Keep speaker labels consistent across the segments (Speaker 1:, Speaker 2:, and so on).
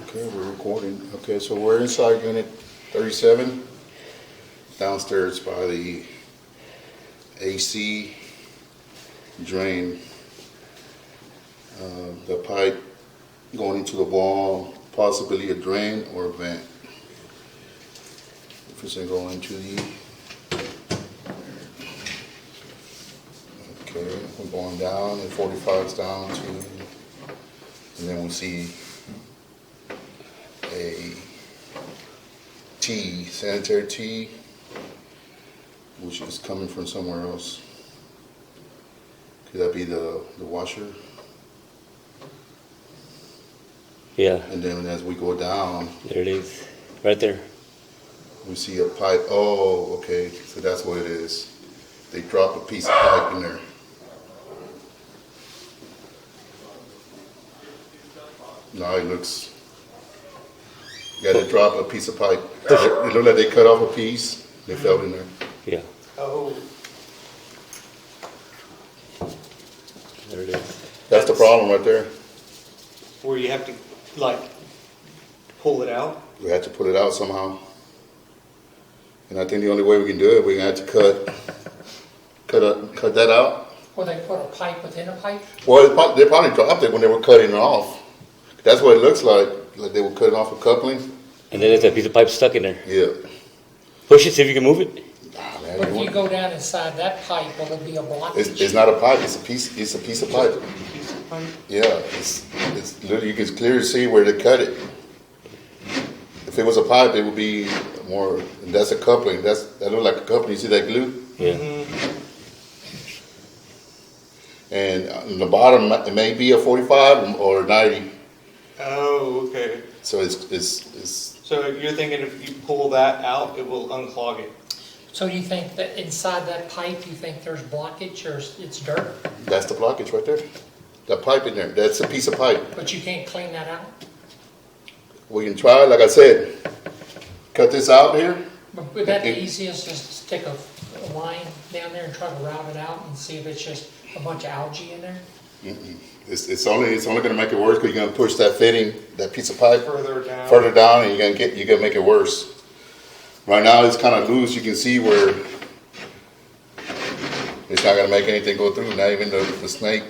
Speaker 1: Okay, we're recording. Okay, so we're inside unit 37, downstairs by the AC drain. The pipe going into the wall, possibly a drain or a vent. If it's going to go into the... Okay, we're going down, and 45 is down to... And then we see a T, sanitary T, which is coming from somewhere else. Could that be the washer?
Speaker 2: Yeah.
Speaker 1: And then as we go down,
Speaker 2: There it is. Right there.
Speaker 1: we see a pipe. Oh, okay. So that's what it is. They drop a piece of pipe in there. Now it looks... Yeah, they drop a piece of pipe. It looked like they cut off a piece. They fell in there.
Speaker 2: Yeah.
Speaker 3: Oh,
Speaker 2: There it is.
Speaker 1: That's the problem right there.
Speaker 3: where you have to, like, pull it out?
Speaker 1: We had to put it out somehow. And I think the only way we can do it, we're going to have to cut that out.
Speaker 4: Or they put a pipe within a pipe?
Speaker 1: Well, they probably dropped it when they were cutting it off. That's what it looks like they were cutting off a coupling.
Speaker 2: And then there's a piece of pipe stuck in there.
Speaker 1: Yeah.
Speaker 2: Push it, see if you can move it.
Speaker 1: Ah, man,
Speaker 4: But if
Speaker 1: you
Speaker 4: you
Speaker 1: want-
Speaker 4: go down inside that pipe, will it be a blockage?
Speaker 1: it's not a pipe. It's a piece of pipe.
Speaker 3: Piece of pipe?
Speaker 1: Yeah. It's literally, you can clearly see where they cut it. If it was a pipe, it would be more. That's a coupling. That looks like a coupling. You see that glue?
Speaker 2: Yeah.
Speaker 1: And on the bottom, it may be a 45 or 90.
Speaker 3: Oh, okay.
Speaker 1: So it's
Speaker 3: So you're thinking if you pull that out, it will unclog it?
Speaker 4: So you think that inside that pipe, you think there's blockage or it's dirt?
Speaker 1: that's the blockage right there. That pipe in there. That's a piece of pipe.
Speaker 4: But you can't clean that out?
Speaker 1: We can try, like I said, cut this out here.
Speaker 4: But would that be easiest, just stick a line down there and try to route it out and see if it's just a bunch of algae in there?
Speaker 1: It's only going to make it worse because you're going to push that fitting, that piece of pipe
Speaker 3: Further down?
Speaker 1: further down, and you're going to make it worse. Right now it's kind of loose. You can see where it's not going to make anything go through. Not even the snake.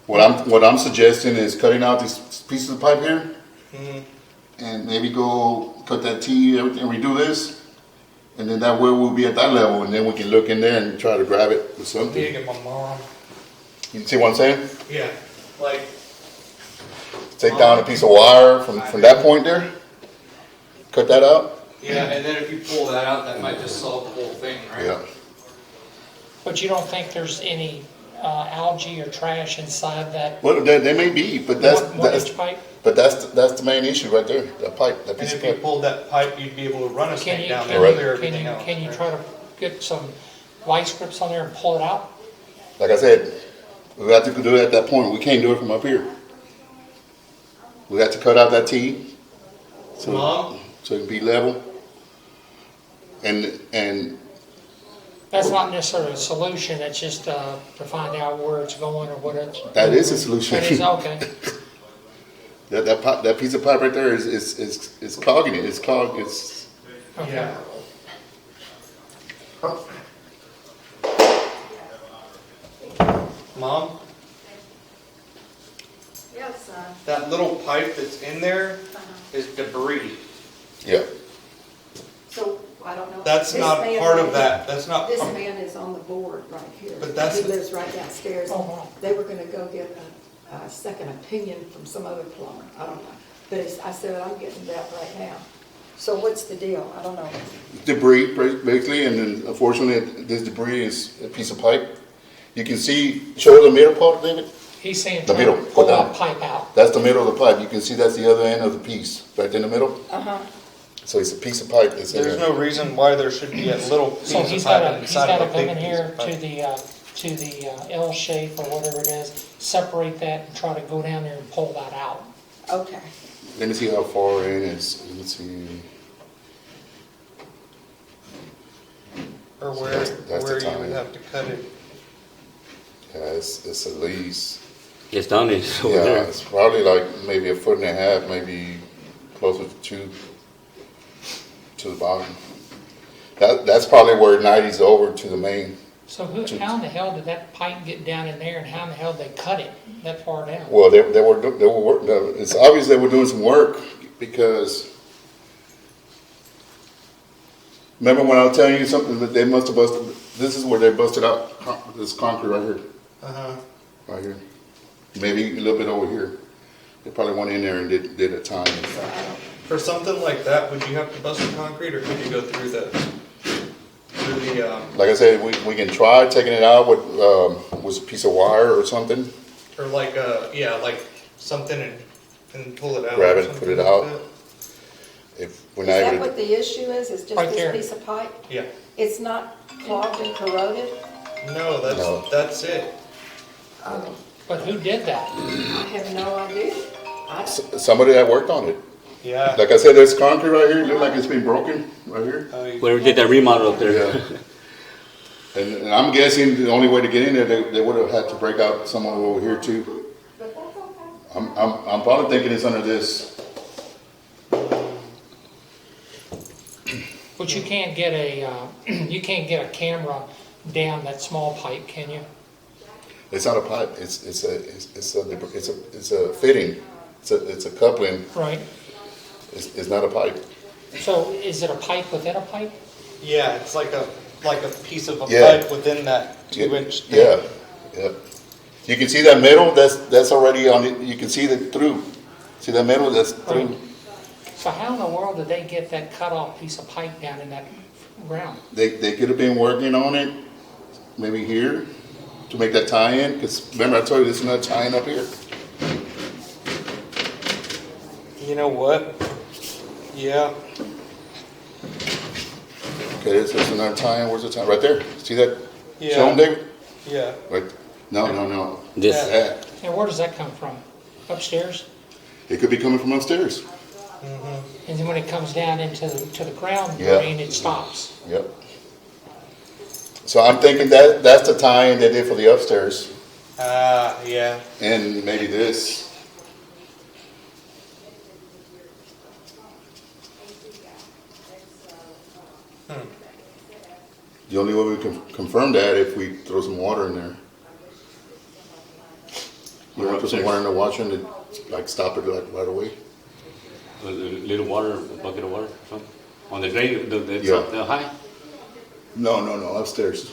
Speaker 1: What I'm suggesting is cutting out these pieces of pipe here, and maybe go cut that T, everything, redo this, and then that way we'll be at that level, and then we can look in there and try to grab it with
Speaker 3: I need to
Speaker 1: something.
Speaker 3: get my mom.
Speaker 1: You see what I'm saying?
Speaker 3: Yeah. Like,
Speaker 1: Take down a piece of wire from that point there, cut that out.
Speaker 5: Yeah, and then if you pull that out, that might just solve the whole thing, right?
Speaker 1: Yeah.
Speaker 4: But you don't think there's any algae or trash inside that
Speaker 1: Well, they may be, but that's
Speaker 4: 1-inch pipe?
Speaker 1: that's the main issue right there. That pipe, that
Speaker 3: and
Speaker 1: piece of
Speaker 3: if you
Speaker 1: pipe.
Speaker 3: pulled that pipe, you'd be able to run a
Speaker 4: Can
Speaker 3: snake
Speaker 4: you,
Speaker 3: down
Speaker 4: can
Speaker 3: there
Speaker 4: you,
Speaker 3: and clear
Speaker 4: can
Speaker 3: everything
Speaker 4: you,
Speaker 3: out.
Speaker 4: can you
Speaker 3: right?
Speaker 4: try to get some vice grips on there and pull it out?
Speaker 1: Like I said, we have to do it at that point. We can't do it from up here. We have to cut out that T,
Speaker 3: Mom?
Speaker 1: so it can be level. And
Speaker 4: That's not necessarily a solution, it's just to find out where it's going or what it's.
Speaker 1: that is a solution.
Speaker 4: That is, okay.
Speaker 1: that piece of pipe right there is clogging it. It's clogged. It's
Speaker 4: Okay.
Speaker 3: Yeah. Mom,
Speaker 6: Yes,
Speaker 3: that little pipe that's in there is debris.
Speaker 1: yeah.
Speaker 6: so, I don't know.
Speaker 3: That's
Speaker 6: This
Speaker 3: not
Speaker 6: man
Speaker 3: part
Speaker 6: right
Speaker 3: of that. That's not
Speaker 6: This
Speaker 3: part.
Speaker 6: man is on the board right here.
Speaker 3: But that's-
Speaker 6: He lives right downstairs.
Speaker 4: Oh, wow.
Speaker 6: They were gonna go get a second opinion from some other plumber, I don't know. But I said, I'm getting that right now. So what's the deal? I don't know.
Speaker 1: Debris basically, and then unfortunately this debris is a piece of pipe. You can see. Show the middle part, David.
Speaker 4: He's saying
Speaker 1: The
Speaker 4: try
Speaker 1: middle,
Speaker 4: to
Speaker 1: put
Speaker 4: pull
Speaker 1: down.
Speaker 4: that pipe out.
Speaker 1: That's the middle of the pipe. You can see that's the other end of the piece, right in the middle.
Speaker 6: Uh-huh.
Speaker 1: So it's a piece of pipe that's in
Speaker 3: There's
Speaker 1: there.
Speaker 3: no reason why there should be a little piece
Speaker 4: So
Speaker 3: of
Speaker 4: he's
Speaker 3: pipe
Speaker 4: gotta
Speaker 3: inside of a
Speaker 4: come
Speaker 3: big
Speaker 4: in
Speaker 3: piece
Speaker 4: here
Speaker 3: of pipe.
Speaker 4: to the L shape or whatever it is, separate that and try to go down there and pull that out.
Speaker 6: Okay.
Speaker 1: Let me see how far in it's. Let's see.
Speaker 3: Or
Speaker 1: So
Speaker 3: where,
Speaker 1: that's the
Speaker 3: where you
Speaker 1: time.
Speaker 3: would have to cut it?
Speaker 1: Yeah, it's at least,
Speaker 2: It's down there, it's over
Speaker 1: yeah,
Speaker 2: there.
Speaker 1: it's probably like maybe 1.5 feet, maybe closer to 2 to the bottom. That's probably where 90's over to the main.
Speaker 4: So how in the hell did that pipe get down in there, and how in the hell did they cut it that far down?
Speaker 1: Well, they were it's obvious they were doing some work because remember when I was telling you something that they must have busted. This is where they busted out this concrete right here,
Speaker 3: Uh-huh.
Speaker 1: right here, maybe a little bit over here. They probably went in there and did a time.
Speaker 3: For something like that, would you have to bust the concrete, or could you go through the,
Speaker 1: Like I said, we can try taking it out with a piece of wire or something.
Speaker 3: or like, yeah, like something and pull it out?
Speaker 1: Grab
Speaker 3: or
Speaker 1: it, put
Speaker 3: something
Speaker 1: it
Speaker 3: like
Speaker 1: out.
Speaker 3: that?
Speaker 1: If we're
Speaker 6: Is
Speaker 1: not
Speaker 6: that
Speaker 1: able to,
Speaker 6: what the issue is just
Speaker 4: Right
Speaker 6: this
Speaker 4: there.
Speaker 6: piece of pipe?
Speaker 3: Yeah.
Speaker 6: It's not clogged and corroded?
Speaker 3: No,
Speaker 1: No.
Speaker 3: that's it.
Speaker 6: Oh,
Speaker 4: But who did that?
Speaker 6: I have no idea.
Speaker 1: somebody that worked on it.
Speaker 3: Yeah.
Speaker 1: Like I said, there's concrete right here. It look like it's been broken right here.
Speaker 2: Whoever did that remodel up there.
Speaker 1: Yeah. And I'm guessing the only way to get in there, they would have had to break out someone over here too. I'm probably thinking it's under this.
Speaker 4: But you can't get you can't get a camera down that small pipe, can you?
Speaker 1: It's not a pipe. It's a fitting. It's a coupling.
Speaker 4: Right.
Speaker 1: It's not a pipe.
Speaker 4: So is it a pipe within a pipe?
Speaker 3: Yeah, it's like a piece of a
Speaker 1: Yeah.
Speaker 3: pipe within that 2-inch thing.
Speaker 1: Yeah, yeah. You can see that middle. That's already on it. You can see that through. See that middle? That's through.
Speaker 4: So how in the world did they get that cut off piece of pipe down in that ground?
Speaker 1: They could have been working on it, maybe here, to make that tie-in. Because remember I told you there's another tie-in up here.
Speaker 3: You know what? Yeah.
Speaker 1: Okay, this is another tie-in. Where's the tie? Right there. See that?
Speaker 3: Yeah.
Speaker 1: Show 'em, David.
Speaker 3: Yeah.
Speaker 1: Right. No.
Speaker 2: This,
Speaker 1: That.
Speaker 4: And where does that come from? Upstairs?
Speaker 1: It could be coming from upstairs.
Speaker 4: And then when it comes down into the ground
Speaker 1: Yeah.
Speaker 4: drain, it stops.
Speaker 1: Yep. So I'm thinking that's the tie-in they did for the upstairs,
Speaker 3: Yeah.
Speaker 1: and maybe this. The only way we can confirm that if we throw some water in there. You want to put some water in the washer and like stop it like right away.
Speaker 2: a little water, a bucket of water, something. On the drain,
Speaker 1: Yeah.
Speaker 2: the high?
Speaker 1: No, upstairs.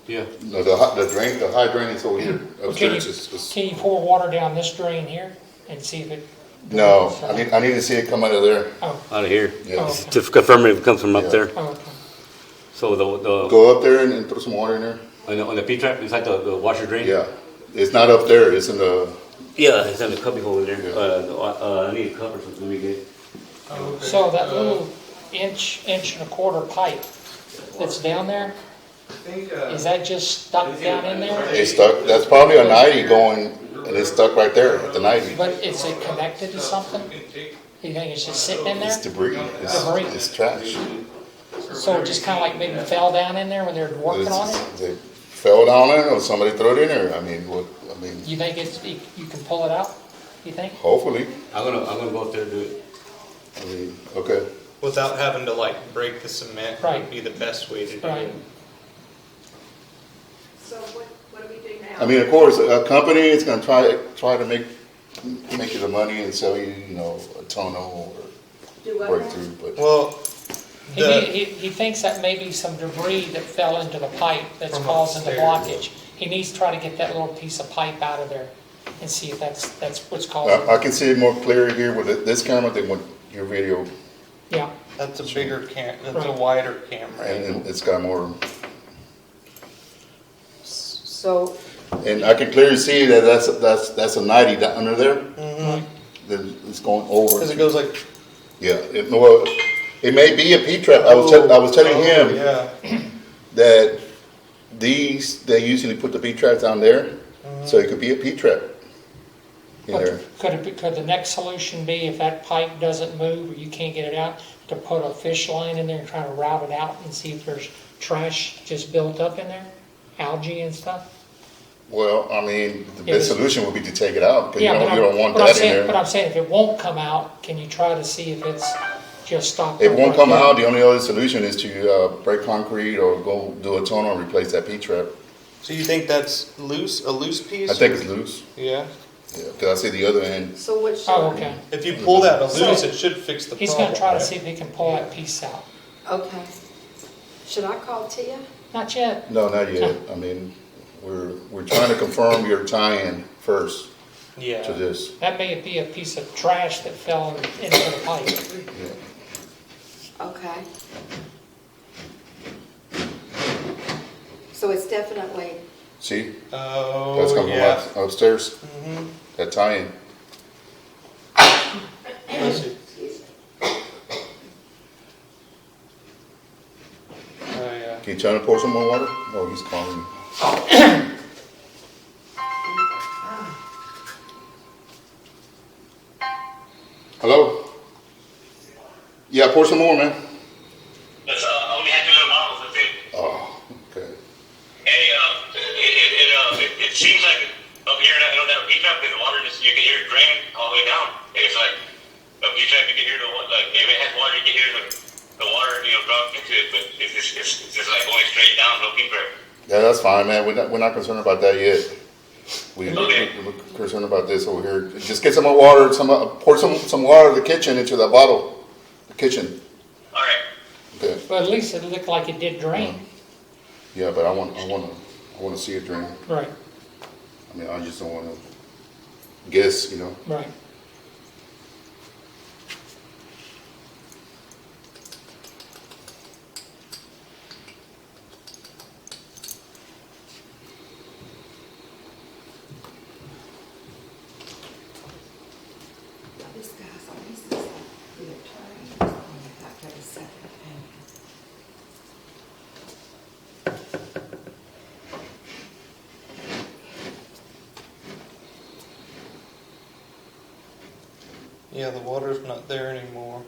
Speaker 2: Yeah.
Speaker 1: No, the high drain is over here.
Speaker 4: Well, can
Speaker 1: Upstairs.
Speaker 4: you pour water down this drain here and see if it?
Speaker 1: No, I need to see it come out of there.
Speaker 4: Oh,
Speaker 2: Out of here.
Speaker 1: Yeah.
Speaker 4: Oh.
Speaker 2: To confirm if it comes from up
Speaker 1: Yeah.
Speaker 2: there.
Speaker 4: oh, okay.
Speaker 2: So the
Speaker 1: Go up there and throw some water in there.
Speaker 2: on the P-trap inside the washer drain?
Speaker 1: Yeah, it's not up there. It's in the.
Speaker 2: Yeah, it's in the cubby hole there.
Speaker 1: Yeah.
Speaker 2: I need a cup or something. Let me get.
Speaker 4: So that little inch and a quarter pipe that's down there, is that just stuck down in there?
Speaker 1: It's stuck. That's probably a 90 going, and it's stuck right there at the 90.
Speaker 4: But is it connected to something? You think it's just sitting in
Speaker 1: It's
Speaker 4: there?
Speaker 1: debris.
Speaker 4: Debris.
Speaker 1: It's trash.
Speaker 4: So it just kind of like maybe fell down in there when they were working on it?
Speaker 1: They fell down in, or somebody threw it in there. I mean,
Speaker 4: You think you can pull it out? You think?
Speaker 1: hopefully.
Speaker 2: I'm gonna go up there and do it.
Speaker 1: I mean, okay.
Speaker 3: Without having to like break the cement
Speaker 4: Right.
Speaker 3: would be the best way to do
Speaker 4: Right.
Speaker 3: it.
Speaker 6: So what do we do now?
Speaker 1: I mean, of course, a company is going to try to make you the money and sell you, a tonneau
Speaker 6: Do
Speaker 1: or
Speaker 6: what
Speaker 1: breakthrough. But
Speaker 3: Well,
Speaker 4: He thinks that may be some debris that fell into the pipe that's
Speaker 3: From
Speaker 4: causing the
Speaker 3: upstairs.
Speaker 4: blockage. He needs to try to get that little piece of pipe out of there and see if that's what's causing
Speaker 1: I
Speaker 4: it.
Speaker 1: can see it more clear here with this camera than with your video,
Speaker 4: Yeah,
Speaker 3: that's a bigger that's a
Speaker 4: Right.
Speaker 3: wider camera.
Speaker 1: and it's got more.
Speaker 6: So,
Speaker 1: And I can clearly see that that's a 90 down under there.
Speaker 4: right.
Speaker 1: Then it's going over.
Speaker 3: Because it goes like.
Speaker 1: Yeah, it may be a P-trap. I was telling him
Speaker 3: Yeah.
Speaker 1: that they usually put the P-traps down there, so it could be a P-trap in there.
Speaker 4: But could the next solution be if that pipe doesn't move or you can't get it out, to put a fish line in there and try to route it out and see if there's trash just built up in there, algae and stuff?
Speaker 1: Well, I mean, the
Speaker 4: It
Speaker 1: best
Speaker 4: was-
Speaker 1: solution would be to take it out, because
Speaker 4: Yeah,
Speaker 1: you don't want
Speaker 4: but I'm
Speaker 1: that in
Speaker 4: saying- But
Speaker 1: there.
Speaker 4: I'm saying, if it won't come out, can you try to see if it's just stopped?
Speaker 1: It
Speaker 4: up
Speaker 1: won't
Speaker 4: right
Speaker 1: come
Speaker 4: there?
Speaker 1: out, the only other solution is to break concrete or go do a tunnel and replace that P-trap.
Speaker 3: So you think that's loose, a loose piece?
Speaker 1: I think
Speaker 3: or-
Speaker 1: it's loose,
Speaker 3: Yeah.
Speaker 1: yeah, because I see the other end.
Speaker 6: So which?
Speaker 4: Oh, okay.
Speaker 3: If you pull that loose,
Speaker 6: So-
Speaker 3: it should fix the
Speaker 4: He's
Speaker 3: problem.
Speaker 4: gonna try to
Speaker 3: right?
Speaker 4: see if he can pull that piece out.
Speaker 6: Okay. Should I call Tia?
Speaker 4: Not yet.
Speaker 1: No, not yet, I mean, we're trying to confirm your tie-in first
Speaker 3: Yeah.
Speaker 1: to this.
Speaker 4: That may be a piece of trash that fell into the pipe.
Speaker 1: Yeah.
Speaker 6: Okay. So it's definitely,
Speaker 1: See,
Speaker 3: Oh,
Speaker 1: that's coming
Speaker 3: yeah.
Speaker 1: from upstairs,
Speaker 3: Mhm.
Speaker 1: that tie-in.
Speaker 3: Let's see. Oh, yeah.
Speaker 1: Can you tell him to pour some more water? Oh, he's calling. Hello? Yeah, pour some more, man.
Speaker 7: That's only had 2 little bottles. That's it.
Speaker 1: Oh, okay.
Speaker 7: Hey, it seems like up here, I don't have a heat trap, the water just, you can hear it drain all the way down. It's like a heat trap, you can hear like if it has water, you can hear the water, drop into it, but it's just like going straight down, no heat trap.
Speaker 1: Yeah, that's fine, man. We're not concerned about that yet. We're
Speaker 7: Okay.
Speaker 1: concerned about this over here. Just get some more water, pour some water in the kitchen into that bottle. The kitchen.
Speaker 7: All right.
Speaker 1: Okay.
Speaker 4: But at least it looked like it did drain.
Speaker 1: Yeah, but I want to see it drain.
Speaker 4: Right,
Speaker 1: I mean, I just don't want to guess,
Speaker 4: right.
Speaker 6: this guy's on this is the attorney. He's going to have to have a second opinion.
Speaker 3: Yeah, the water's not there anymore.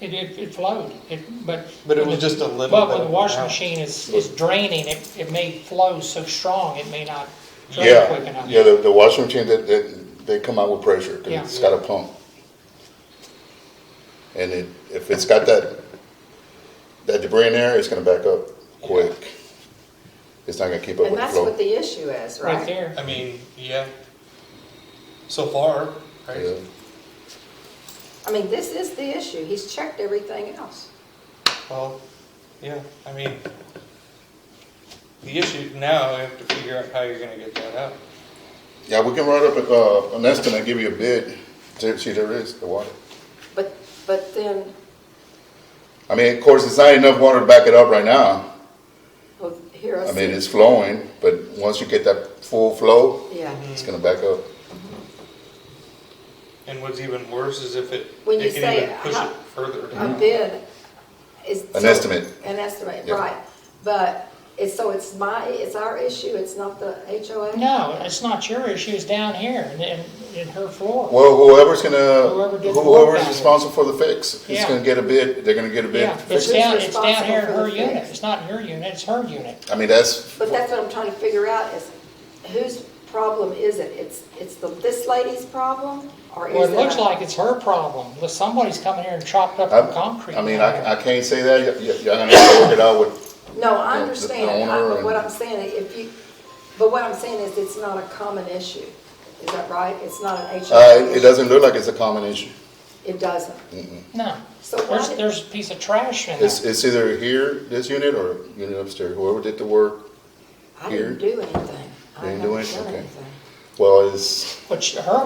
Speaker 4: It flowed, but.
Speaker 3: But it was just a little
Speaker 4: But
Speaker 3: bit
Speaker 4: when the
Speaker 3: of
Speaker 4: washing
Speaker 3: amount.
Speaker 4: machine is draining, it may flow so strong, it may not drain
Speaker 1: Yeah,
Speaker 4: quick enough.
Speaker 1: yeah. The washing machine that they come out with pressure because
Speaker 4: Yeah.
Speaker 1: it's got a pump, and if it's got that debris in there, it's gonna back up quick. It's not gonna keep up
Speaker 6: And
Speaker 1: with the
Speaker 6: that's
Speaker 1: flow.
Speaker 6: what the issue is,
Speaker 4: Right
Speaker 6: right?
Speaker 4: there.
Speaker 3: I mean, yeah. So far, right?
Speaker 1: Yeah.
Speaker 6: I mean, this is the issue. He's checked everything else.
Speaker 3: Well, yeah, I mean, the issue now, I have to figure out how you're gonna get that out.
Speaker 1: Yeah, we can write up an estimate, give you a bid. See, there is the water.
Speaker 6: But then,
Speaker 1: I mean, of course, it's not enough water to back it up right now.
Speaker 6: well, here I
Speaker 1: I
Speaker 6: see.
Speaker 1: mean, it's flowing, but once you get that full flow,
Speaker 6: Yeah.
Speaker 1: it's gonna back up.
Speaker 3: And what's even worse is if
Speaker 6: When you
Speaker 3: it can
Speaker 6: say
Speaker 3: even push
Speaker 6: how-
Speaker 3: it further
Speaker 6: A
Speaker 3: down.
Speaker 6: bid is.
Speaker 1: An
Speaker 6: so-
Speaker 1: estimate.
Speaker 6: An estimate,
Speaker 1: Yeah.
Speaker 6: right. But it's our issue, it's not the HOA?
Speaker 4: No, it's not your issue, it's down here in her floor.
Speaker 1: Well, whoever's gonna,
Speaker 4: Whoever did the work
Speaker 1: whoever's
Speaker 4: down
Speaker 1: responsible for the fix is
Speaker 4: Yeah.
Speaker 1: gonna get a bid. They're gonna get a bid.
Speaker 4: Yeah,
Speaker 1: to fix
Speaker 4: it's
Speaker 1: it.
Speaker 4: down,
Speaker 6: Who's
Speaker 4: it's down here in
Speaker 6: responsible
Speaker 4: her
Speaker 6: for the
Speaker 4: unit,
Speaker 6: fix?
Speaker 4: it's not your unit, it's her unit.
Speaker 1: I mean, that's,
Speaker 6: But that's what I'm trying to figure out is whose problem is it? It's this lady's problem? Or
Speaker 4: Well,
Speaker 6: is
Speaker 4: it looks
Speaker 6: a-
Speaker 4: like it's her problem, Look, somebody's coming here and chopped up
Speaker 1: I
Speaker 4: the concrete.
Speaker 1: I mean,
Speaker 4: down there.
Speaker 1: I can't say that. Y'all gonna have to work it out with,
Speaker 6: No, I
Speaker 1: the
Speaker 6: understand,
Speaker 1: owner
Speaker 6: but what
Speaker 1: and-
Speaker 6: I'm saying, but what I'm saying is it's not a common issue. Is that right? It's not an HOA
Speaker 1: it
Speaker 6: issue?
Speaker 1: doesn't look like it's a common issue.
Speaker 6: It doesn't.
Speaker 4: No,
Speaker 6: So why did-
Speaker 4: there's a piece of trash in there.
Speaker 1: It's either here, this unit, or unit upstairs. Whoever did the work.
Speaker 6: I didn't do anything. I
Speaker 1: Didn't do
Speaker 6: haven't
Speaker 1: it?
Speaker 6: done
Speaker 1: Okay.
Speaker 6: anything.
Speaker 1: Well, it's,
Speaker 4: Which her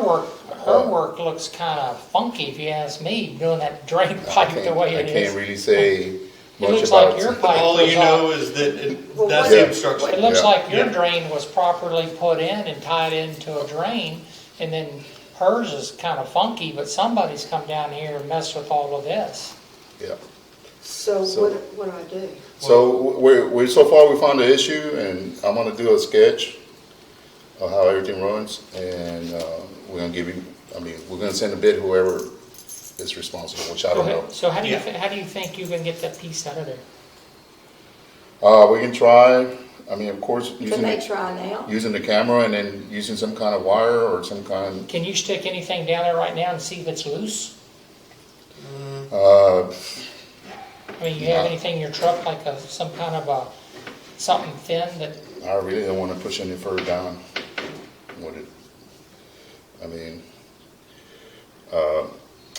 Speaker 4: work looks kind of funky, if you ask me, doing that drain
Speaker 1: I
Speaker 4: pipe the way
Speaker 1: can't,
Speaker 4: it
Speaker 1: I can't
Speaker 4: is.
Speaker 1: really say
Speaker 4: It
Speaker 1: much
Speaker 4: looks
Speaker 1: about
Speaker 4: like your pipe
Speaker 3: All
Speaker 4: was
Speaker 3: you know is that
Speaker 6: Well,
Speaker 3: that's
Speaker 6: what-
Speaker 3: the
Speaker 1: Yeah.
Speaker 3: obstruction.
Speaker 4: It looks
Speaker 1: Yeah.
Speaker 4: like your
Speaker 3: Yeah.
Speaker 4: drain was properly put in and tied into a drain, and then hers is kind of funky, but somebody's come down here and messed with all of this.
Speaker 1: yeah.
Speaker 6: So
Speaker 1: So-
Speaker 6: what do I do?
Speaker 1: So so far we found the issue, and I'm gonna do a sketch of how everything runs, and we're gonna give you. I mean, we're gonna send a bid whoever is responsible, which I don't know.
Speaker 4: So how do you,
Speaker 3: Yeah.
Speaker 4: how do you think you can get that piece out of there?
Speaker 1: We can try, I mean, of course,
Speaker 6: Can they try now?
Speaker 1: using the camera and then using some kind of wire or some kind,
Speaker 4: Can you stick anything down there right now and see if it's loose?
Speaker 1: uh,
Speaker 4: I mean, you have anything in your truck, like some kind of something thin that,
Speaker 1: I really don't want to push any further down with it. I mean,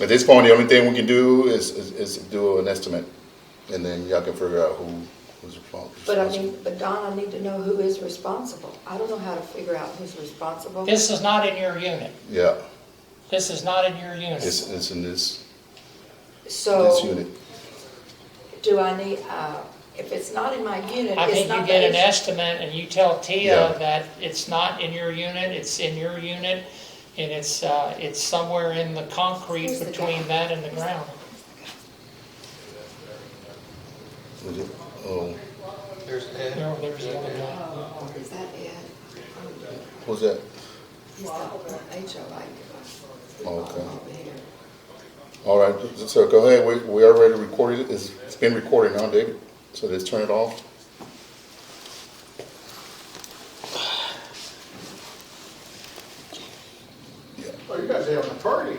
Speaker 1: at this point, the only thing we can do is do an estimate, and then y'all can figure out who's responsible.
Speaker 6: But I mean, but Don, I need to know who is responsible. I don't know how to figure out who's responsible.
Speaker 4: this is not in your unit.
Speaker 1: Yeah,
Speaker 4: This is not in your unit.
Speaker 1: it's in this
Speaker 6: So,
Speaker 1: unit.
Speaker 6: do I need, if it's not in my unit,
Speaker 4: I
Speaker 6: it's
Speaker 4: think you
Speaker 6: not
Speaker 4: get an
Speaker 6: the
Speaker 4: estimate and you tell Tia
Speaker 1: Yeah.
Speaker 4: that it's not in your unit, it's in your unit, and it's somewhere in the concrete
Speaker 6: Who's the
Speaker 4: between
Speaker 6: guy?
Speaker 4: that and the ground.
Speaker 1: Is it? Oh,
Speaker 3: There's Ed.
Speaker 4: There's the other guy.
Speaker 6: Oh, is that it?
Speaker 1: who's that?
Speaker 6: He's the HOA.
Speaker 1: Oh, okay.
Speaker 6: Over here.
Speaker 1: All right, so go ahead, we already recorded it, it's been recorded now, David, so let's turn it off.
Speaker 8: Oh, you guys are having a party.